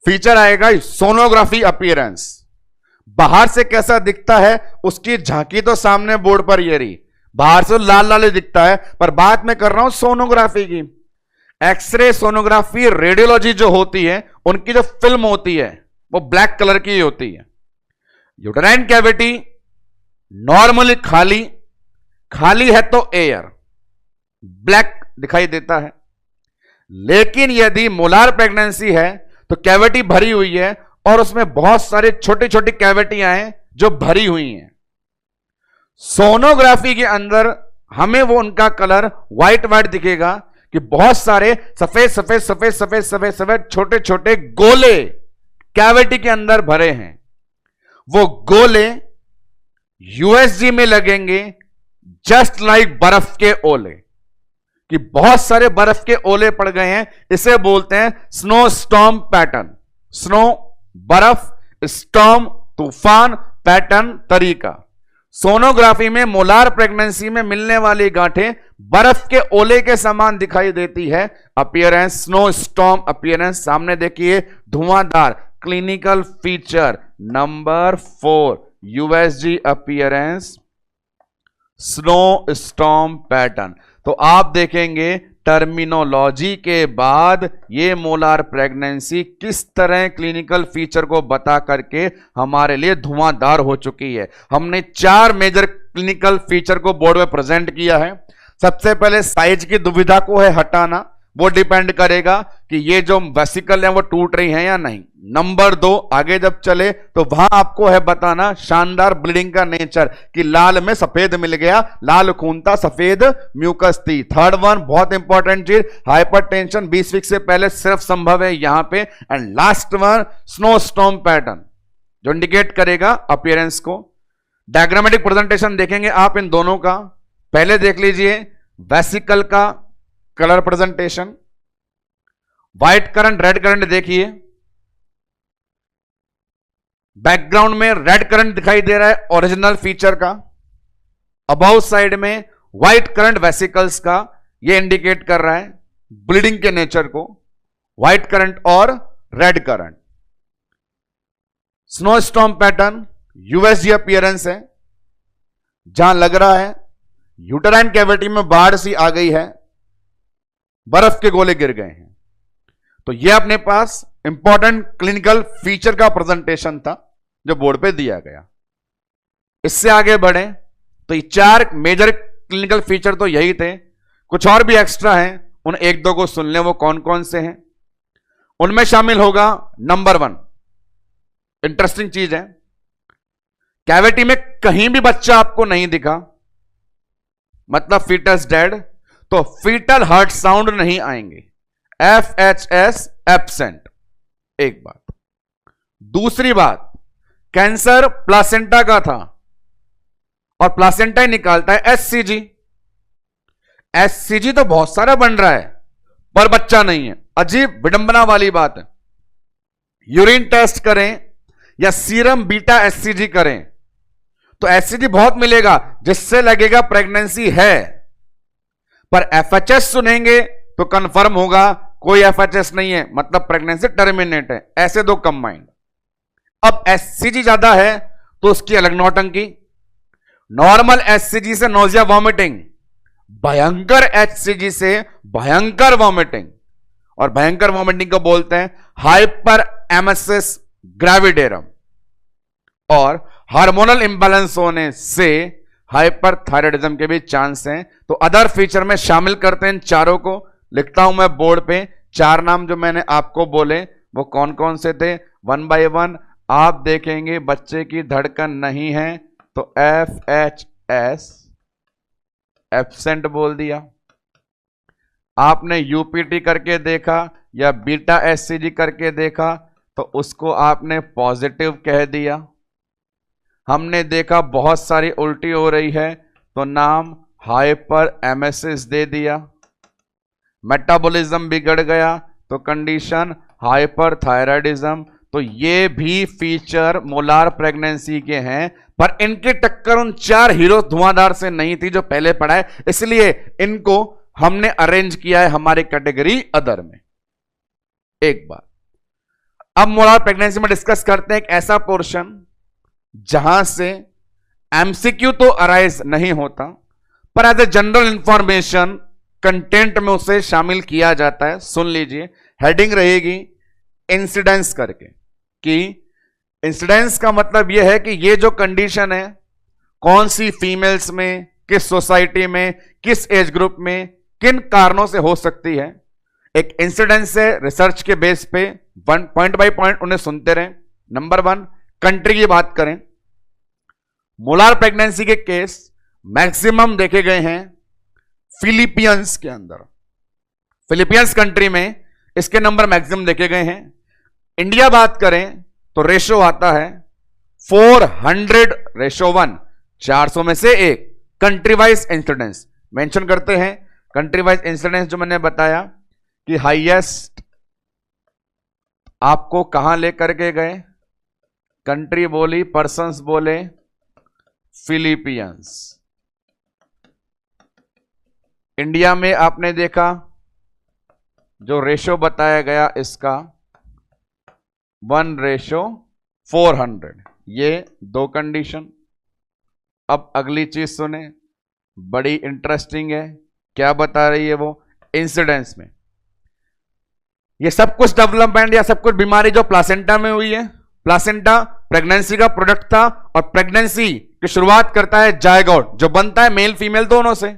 फीचर आएगा सोनोग्राफी अपीयरेंस। बाहर से कैसा दिखता है उसकी झांकी तो सामने बोर्ड पर ये रही, बाहर से लाल लाल दिखता है, पर बात मैं कर रहा हूं सोनोग्राफी की। एक्सरे सोनोग्राफी रेडियोलॉजी जो होती है उनकी जो फिल्म होती है वो ब्लैक कलर की होती है। यूटेराइन कैविटी नॉर्मली खाली है तो एयर ब्लैक दिखाई देता है, लेकिन यदि मोलार प्रेगनेंसी है तो कैविटी भरी हुई है और उसमें बहुत सारे छोटी छोटी कैविटियां हैं जो भरी हुई हैं। सोनोग्राफी के अंदर हमें वो उनका कलर व्हाइट दिखेगा कि बहुत सारे सफेद सफेद सफेद सफेद सफेद सफेद छोटे छोटे गोले कैविटी के अंदर भरे हैं। वो गोले यूएसजी में लगेंगे जस्ट लाइक बर्फ के ओले, कि बहुत सारे बर्फ के ओले पड़ गए हैं। इसे बोलते हैं स्नो स्टॉर्म पैटर्न। स्नो बर्फ, स्टॉर्म तूफान, पैटर्न तरीका। सोनोग्राफी में मोलार प्रेगनेंसी में मिलने वाली गांठें बर्फ के ओले के समान दिखाई देती है। Appearance snow storm appearance. सामने देखिए धुआंधार clinical feature number 4 USG appearance snow storm pattern. तो आप देखेंगे टर्मिनोलॉजी के बाद ये मोलार प्रेगनेंसी किस तरह क्लिनिकल फीचर को बता करके हमारे लिए धुआंधार हो चुकी है। हमने 4 मेजर क्लिनिकल फीचर को बोर्ड में प्रेजेंट किया है। सबसे पहले साइज की दुविधा को है हटाना, वो डिपेंड करेगा कि ये जो वेसिकल है वो टूट रही है या नहीं। नंबर 2, आगे जब चले तो वहां आपको है बताना शानदार ब्लीडिंग का नेचर, कि लाल में सफेद मिल गया, लाल खून था, सफेद म्यूकस थी। थर्ड वन बहुत इंपॉर्टेंट चीज, हाइपरटेंशन 20 वीक से पहले सिर्फ संभव है यहां पे। And last one snow storm pattern जो इंडिकेट करेगा अपीयरेंस को। डायग्रामेटिक प्रेजेंटेशन देखेंगे आप इन दोनों का। पहले देख लीजिए वेसिकल का colour presentation. White current red current देखिए, बैकग्राउंड में रेड करंट दिखाई दे रहा है ओरिजिनल फीचर का, अबाउ साइड में व्हाइट करंट वेसिकल्स का, यह इंडिकेट कर रहा है ब्लीडिंग के नेचर को, व्हाइट करंट और red current. Snow storm pattern USG appearance है, जहां लग रहा है यूटेराइन कैविटी में बाढ़ सी आ गई है, बर्फ के गोले गिर गए हैं। तो यह अपने पास इंपॉर्टेंट क्लिनिकल फीचर का प्रेजेंटेशन था जो बोर्ड पे दिया गया। इससे आगे बढ़े तो ये 4 मेजर क्लिनिकल फीचर तो यही थे, कुछ और भी एक्स्ट्रा हैं, उन 1-2 को सुन लें वो कौन कौन से हैं। उनमें शामिल होगा नंबर 1, इंटरेस्टिंग चीज है, कैविटी में कहीं भी बच्चा आपको नहीं दिखा, मतलब फीटस डेड, तो फीटल हार्ट साउंड नहीं आएंगे, FHS एब्सेंट। एक बात। दूसरी बात, कैंसर प्लासेंटा का था और प्लासेंटा ही निकालता है SCG। SCG तो बहुत सारा बन रहा है पर बच्चा नहीं है, अजीब विडंबना वाली बात है। यूरिन टेस्ट करें या सीरम बीटा SCG करें तो SCG बहुत मिलेगा जिससे लगेगा प्रेगनेंसी है, पर FHS सुनेंगे तो कंफर्म होगा कोई FHS नहीं है, मतलब प्रेगनेंसी टर्मिनेट है। ऐसे 2 कंबाइंड। अब SCG ज्यादा है तो उसकी अलग नौटंकी। नॉर्मल SCG से नोजिया वॉमिटिंग, भयंकर HCG से भयंकर वॉमिटिंग, और भयंकर वॉमिटिंग को बोलते हैं हाइपर एमेसिस ग्रेविडेरम, और हार्मोनल इंबैलेंस होने से हाइपरथायराइडिज्म के भी चांस हैं। तो अदर फीचर में शामिल करते हैं इन चारों को, लिखता हूं मैं बोर्ड पे। 4 नाम जो मैंने आपको बोले वो कौन कौन से थे, 1 बाय 1 आप देखेंगे। बच्चे की धड़कन नहीं है तो FHS एब्सेंट बोल दिया। आपने UPT करके देखा या बीटा SCG करके देखा तो उसको आपने पॉजिटिव कह दिया। हमने देखा बहुत सारी उल्टी हो रही है, तो नाम हाइपर एमेसिस दे दिया। मेटाबॉलिज्म बिगड़ गया तो कंडीशन हाइपरथायराइडिज्म। तो ये भी फीचर मोलार प्रेगनेंसी के हैं, पर इनकी टक्कर उन 4 हीरो धुआंधार से नहीं थी जो पहले पढ़ाए, इसलिए इनको हमने अरेंज किया है हमारी कैटेगरी अदर में। एक बार अब मोलार प्रेगनेंसी में डिस्कस करते हैं एक ऐसा पोर्शन जहां से एमसीक्यू तो अराइज नहीं होता, पर as a general information content में उसे शामिल किया जाता है। सुन लीजिए, हेडिंग रहेगी इंसिडेंस करके, कि इंसिडेंस का मतलब यह है कि ये जो कंडीशन है कौन सी फीमेल्स में, किस सोसाइटी में, किस एज ग्रुप में, किन कारणों से हो सकती है। एक इंसिडेंस है, रिसर्च के बेस पे पॉइंट बाय पॉइंट उन्हें सुनते रहें। नंबर 1, कंट्री की बात करें, मोलार प्रेगनेंसी के केस मैक्सिमम देखे गए हैं फिलीपींस के अंदर। फिलीपींस कंट्री में इसके नंबर मैक्सिमम देखे गए हैं। इंडिया बात करें तो रेशो आता है 400:1, 400 में से 1। कंट्री वाइज इंसिडेंस मेंशन करते हैं। कंट्री वाइज इंसिडेंस जो मैंने बताया कि हाईएस्ट आपको कहां लेकर के गए, कंट्री बोली, पर्सन्स बोले फिलीपींस। इंडिया में आपने देखा जो रेशो बताया गया इसका 1:400, ये 2 कंडीशन। अब अगली चीज सुने, बड़ी इंटरेस्टिंग है। क्या बता रही है वो? इंसिडेंस में ये सब कुछ डेवलपमेंट या सब कुछ बीमारी जो प्लासेंटा में हुई है, प्लासेंटा प्रेगनेंसी का प्रोडक्ट था और प्रेगनेंसी की शुरुआत करता है जायगोट जो बनता है मेल फीमेल दोनों से।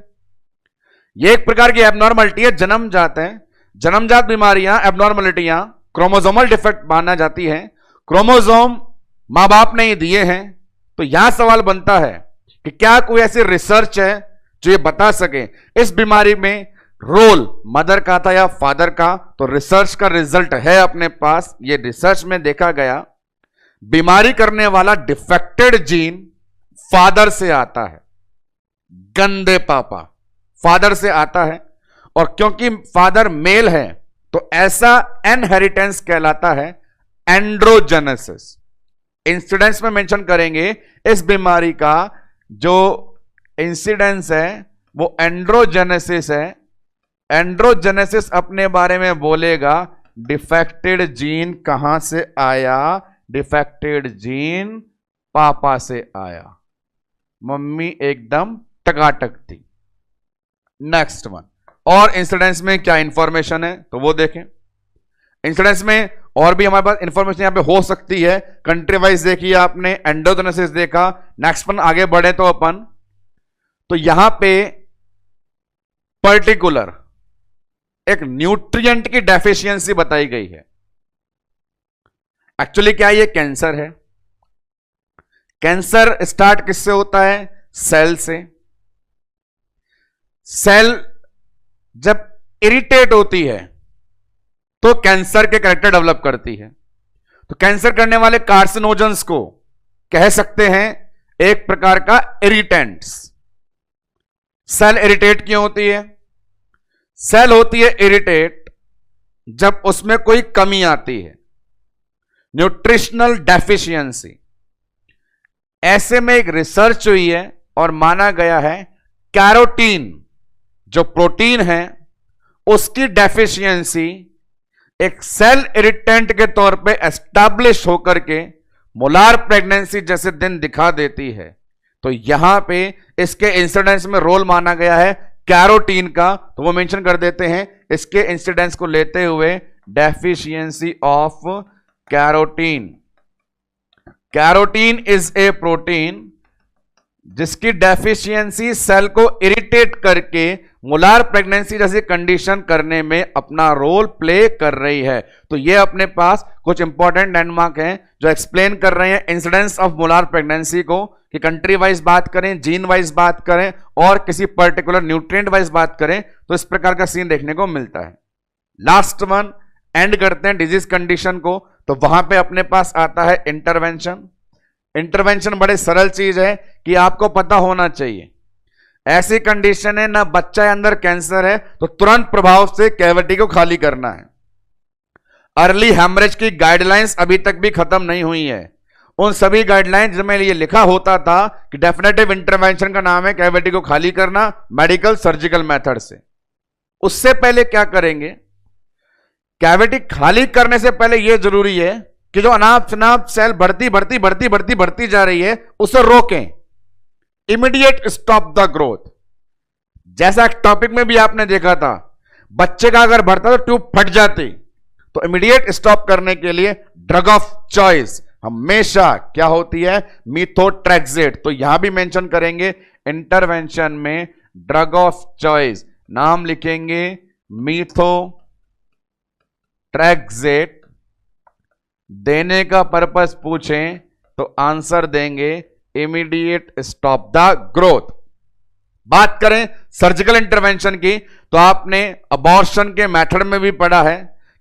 ये एक प्रकार की एबनॉर्मलिटी है, जन्मजात है। जन्मजात बीमारियां, एबनॉर्मलिटियां क्रोमोसोमल डिफेक्ट माना जाती है। क्रोमोसोम मां बाप ने ही दिए हैं। तो यहां सवाल बनता है कि क्या कोई ऐसी रिसर्च है जो ये बता सके इस बीमारी में रोल मदर का था या फादर का? तो रिसर्च का रिजल्ट है अपने पास। ये रिसर्च में देखा गया बीमारी करने वाला डिफेक्टेड जीन फादर से आता है, गंदे पापा फादर से आता है। और क्योंकि फादर मेल है तो ऐसा इनहेरिटेंस कहलाता है एंड्रोजेनेसिस। इंसिडेंस में मेंशन करेंगे इस बीमारी का जो इंसिडेंस है वो एंड्रोजेनेसिस है। एंड्रोजेनेसिस अपने बारे में बोलेगा डिफेक्टेड जीन कहां से आया? डिफेक्टेड जीन पापा से आया। मम्मी एकदम टकाटक थी। नेक्स्ट वन, और इंसिडेंस में क्या इंफॉर्मेशन है तो वो देखें। इंसिडेंस में और भी हमारे पास इंफॉर्मेशन यहां पे हो सकती है। कंट्री वाइज देखिए आपने, एंडोजेनेसिस देखा। नेक्स्ट वन आगे बढ़े तो अपन, तो यहां पे पर्टिकुलर एक न्यूट्रिएंट की डेफिशिएंसी बताई गई है। एक्चुअली क्या ये कैंसर है? कैंसर स्टार्ट किससे होता है? सेल से। सेल जब इरिटेट होती है तो कैंसर के कैरेक्टर डेवलप करती है। तो कैंसर करने वाले कार्सिनोजेंस को कह सकते हैं एक प्रकार का इरिटेंट्स। सेल इरिटेट क्यों होती है? सेल होती है इरिटेट जब उसमें कोई कमी आती है, न्यूट्रिशनल डेफिशिएंसी। ऐसे में एक रिसर्च हुई है और माना गया है कैरोटीन जो प्रोटीन है उसकी डेफिशिएंसी एक सेल इरिटेंट के तौर पे एस्टैब्लिश होकर के मोलार प्रेगनेंसी जैसे दिन दिखा देती है। तो यहां पे इसके इंसिडेंस में रोल माना गया है कैरोटीन का, तो वो मेंशन कर देते हैं इसके इंसिडेंस को लेते हुए deficiency of carotene. Carotene is a protein जिसकी डेफिशिएंसी सेल को इरिटेट करके मोलार प्रेगनेंसी जैसी कंडीशन करने में अपना रोल प्ले कर रही है। तो ये अपने पास कुछ इंपॉर्टेंट लैंडमार्क हैं जो एक्सप्लेन कर रहे हैं इंसिडेंस ऑफ मोलार प्रेगनेंसी को, कि कंट्री वाइज बात करें, जीन वाइज बात करें और किसी पर्टिकुलर न्यूट्रिएंट वाइज बात करें तो इस प्रकार का सीन देखने को मिलता है। लास्ट वन एंड करते हैं डिजीज कंडीशन को, तो वहां पे अपने पास आता है इंटरवेंशन। इंटरवेंशन बड़े सरल चीज है कि आपको पता होना चाहिए। ऐसी कंडीशन है ना बच्चा के अंदर कैंसर है तो तुरंत प्रभाव से कैविटी को खाली करना है। अर्ली हेमरेज की गाइडलाइंस अभी तक भी खत्म नहीं हुई है। उन सभी गाइडलाइंस जिसमें ये लिखा होता था कि डेफिनेटिव इंटरवेंशन का नाम है कैविटी को खाली करना मेडिकल सर्जिकल मेथड से। उससे पहले क्या करेंगे, कैविटी खाली करने से पहले यह जरूरी है कि जो अनाप शनाप सेल बढ़ती जा रही है उसे रोकें। Immediate stop the growth. जैसा टॉपिक में भी आपने देखा था, बच्चे का अगर बढ़ता तो ट्यूब फट जाती, तो इमीडिएट स्टॉप करने के लिए ड्रग ऑफ चॉइस हमेशा क्या होती है, मीथोट्रेक्सेट। तो यहां भी मेंशन करेंगे इंटरवेंशन में ड्रग ऑफ चॉइस, नाम लिखेंगे मीथोट्रेक्सेट। देने का पर्पस पूछें तो आंसर देंगे इमीडिएट स्टॉप द ग्रोथ। बात करें सर्जिकल इंटरवेंशन की तो आपने अबॉर्शन के मेथड में भी पढ़ा है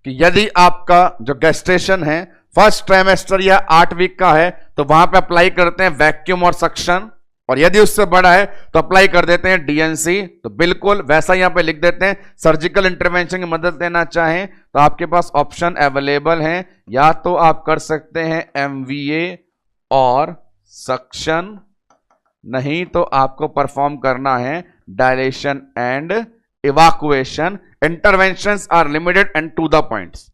कि यदि आपका जो गेस्टेशन है फर्स्ट ट्राइमेस्टर या 8 वीक का है तो वहां पे अप्लाई करते हैं वैक्यूम और सक्शन, और यदि उससे बड़ा है तो अप्लाई कर देते हैं डीएनसी। तो बिल्कुल वैसा यहां पे लिख देते हैं। सर्जिकल इंटरवेंशन की मदद लेना चाहें तो आपके पास ऑप्शन अवेलेबल हैं, या तो आप कर सकते हैं एमवीए और सक्शन, नहीं तो आपको परफॉर्म करना है dilation and evacuation. Interventions are limited and to the points.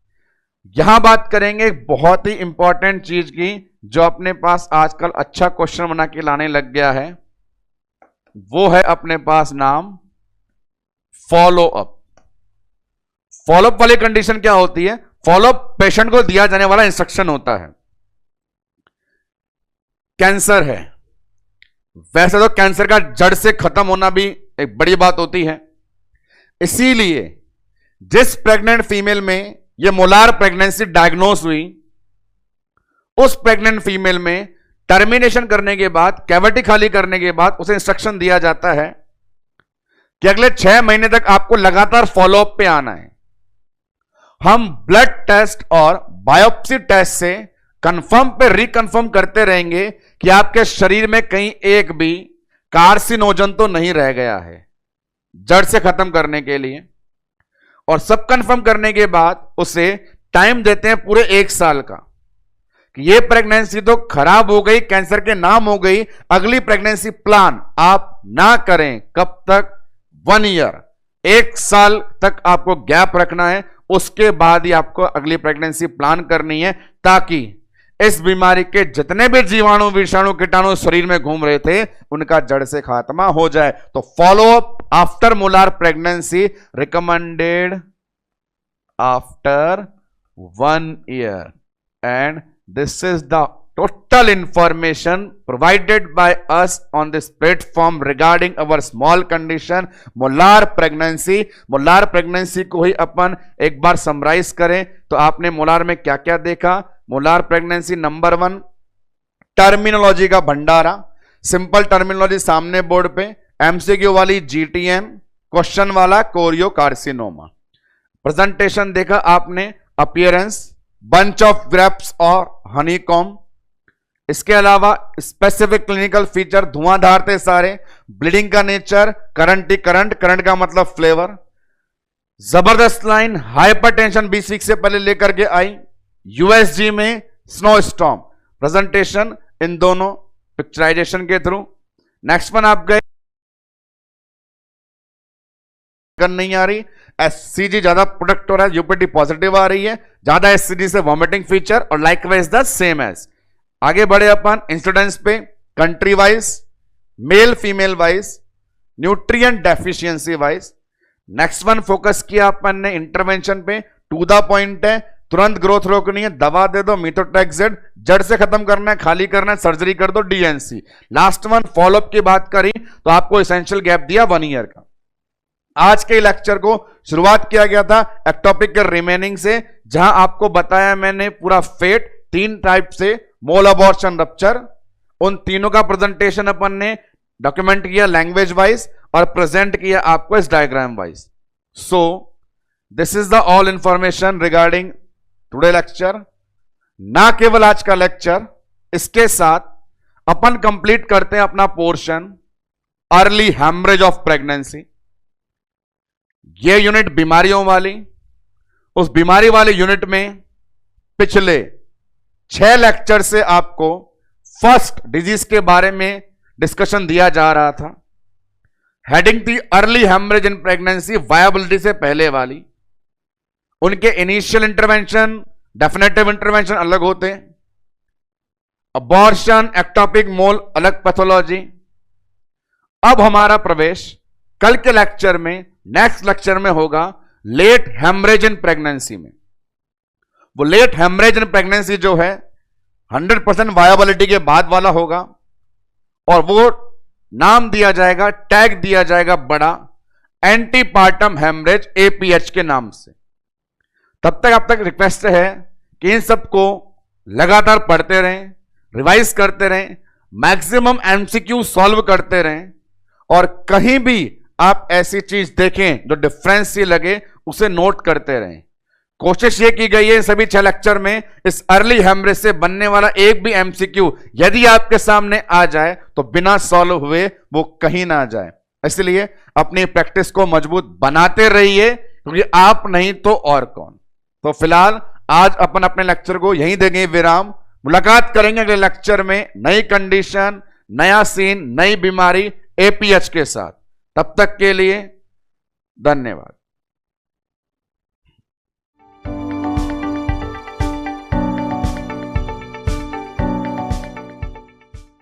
यहां बात करेंगे बहुत ही इंपॉर्टेंट चीज की जो अपने पास आजकल अच्छा क्वेश्चन बना के लाने लग गया है, वो है अपने पास नाम फॉलोअप। फॉलोअप वाली कंडीशन क्या होती है, फॉलोअप पेशेंट को दिया जाने वाला इंस्ट्रक्शन होता है। कैंसर है, वैसे तो कैंसर का जड़ से खत्म होना भी एक बड़ी बात होती है, इसीलिए जिस प्रेग्नेंट फीमेल में यह मोलार प्रेगनेंसी डायग्नोस हुई, उस प्रेग्नेंट फीमेल में टर्मिनेशन करने के बाद, कैविटी खाली करने के बाद उसे इंस्ट्रक्शन दिया जाता है कि अगले 6 महीने तक आपको लगातार फॉलोअप पे आना है। हम ब्लड टेस्ट और बायोप्सी टेस्ट से कंफर्म पे रिकंफर्म करते रहेंगे कि आपके शरीर में कहीं एक भी कार्सिनोजन तो नहीं रह गया है, जड़ से खत्म करने के लिए। और सब कंफर्म करने के बाद उसे टाइम देते हैं पूरे 1 साल का कि ये प्रेगनेंसी तो खराब हो गई, कैंसर के नाम हो गई, अगली प्रेगनेंसी प्लान आप ना करें। कब तक? 1 ईयर, 1 साल तक आपको गैप रखना है, उसके बाद ही आपको अगली प्रेगनेंसी प्लान करनी है, ताकि इस बीमारी के जितने भी जीवाणु विषाणु कीटाणु शरीर में घूम रहे थे उनका जड़ से खात्मा हो जाए। तो follow up after molar pregnancy recommended after 1 year, and this is the total information provided by us on this platform regarding our small condition molar pregnancy। Molar pregnancy को ही अपन एक बार समराइज करें तो आपने मोलार में क्या क्या देखा। मोलार प्रेगनेंसी नंबर 1, टर्मिनोलॉजी का भंडारा, सिंपल टर्मिनोलॉजी सामने बोर्ड पे, एमसीक्यू वाली जीटीएम, क्वेश्चन वाला कोरियो कार्सिनोमा। प्रेजेंटेशन देखा आपने, अपीयरेंस बंच ऑफ ग्रेप्स और हनीकॉम। इसके अलावा स्पेसिफिक क्लिनिकल फीचर धुआंधार थे सारे, ब्लीडिंग का नेचर, करंट ही करंट, करंट का मतलब फ्लेवर, जबरदस्त लाइन, हाइपरटेंशन 20 वीक से पहले लेकर के आई, यूएसजी में स्नो स्टॉर्म। प्रेजेंटेशन इन दोनों पिक्चराइजेशन के थ्रू। नेक्स्ट वन आप गए, नहीं आ रही, एससीजी ज्यादा प्रोडक्ट हो रहा है, यूपीटी पॉजिटिव आ रही है, ज्यादा एससीजी से वॉमिटिंग फीचर, और लाइकवाइज द सेम एज। आगे बढ़े अपन इंसिडेंस पे, country wise, male female wise, nutrient deficiency wise. Next one focus किया अपन ने इंटरवेंशन पे, टू द पॉइंट है, तुरंत ग्रोथ रोकनी है, दवा दे दो मीथोट्रेक्सेट, जड़ से खत्म करना है, खाली करना है, सर्जरी कर दो डीएनसी। लास्ट वन फॉलोअप की बात करी तो आपको एसेंशियल गैप दिया 1 ईयर का। आज के लेक्चर को शुरुआत किया गया था एक्टोपिक के रिमेनिंग से, जहां आपको बताया मैंने पूरा फेट 3 टाइप से, मोल अबॉर्शन रप्चर, उन तीनों का प्रेजेंटेशन अपन ने डॉक्यूमेंट किया लैंग्वेज वाइज और प्रेजेंट किया आपको इस diagram wise. So this is the all information regarding today lecture. ना केवल आज का लेक्चर, इसके साथ अपन कंप्लीट करते हैं अपना portion early haemorrhage of pregnancy. ये यूनिट बीमारियों वाली, उस बीमारी वाले यूनिट में पिछले 6 लेक्चर से आपको फर्स्ट डिजीज के बारे में डिस्कशन दिया जा रहा था। हेडिंग थी early haemorrhage in pregnancy, viability से पहले वाली। उनके इनिशियल इंटरवेंशन, डेफिनेटिव इंटरवेंशन अलग होते हैं। अबॉर्शन, एक्टोपिक मोल अलग पैथोलॉजी। अब हमारा प्रवेश कल के लेक्चर में, नेक्स्ट लेक्चर में होगा लेट हेमरेज इन प्रेगनेंसी में। वो लेट हेमरेज इन प्रेगनेंसी जो है 100% वायबिलिटी के बाद वाला होगा, और वो नाम दिया जाएगा, टैग दिया जाएगा बड़ा, एंटीपार्टम हेमरेज एपीएच के नाम से। तब तक आप तक रिक्वेस्ट है कि इन सबको लगातार पढ़ते रहें, रिवाइज करते रहें, मैक्सिमम एमसीक्यू सॉल्व करते रहें, और कहीं भी आप ऐसी चीज देखें जो डिफरेंस लगे उसे नोट करते रहें। कोशिश ये की गई है सभी 6 लेक्चर में इस अर्ली हेमरेज से बनने वाला एक भी एमसीक्यू यदि आपके सामने आ जाए तो बिना सॉल्व हुए वो कहीं ना जाए। इसलिए अपनी प्रैक्टिस को मजबूत बनाते रहिए, क्योंकि आप नहीं तो और कौन। तो फिलहाल आज अपन अपने लेक्चर को यहीं देंगे विराम। मुलाकात करेंगे अगले लेक्चर में नई कंडीशन, नया सीन, नई बीमारी एपीएच के साथ। तब तक के लिए धन्यवाद।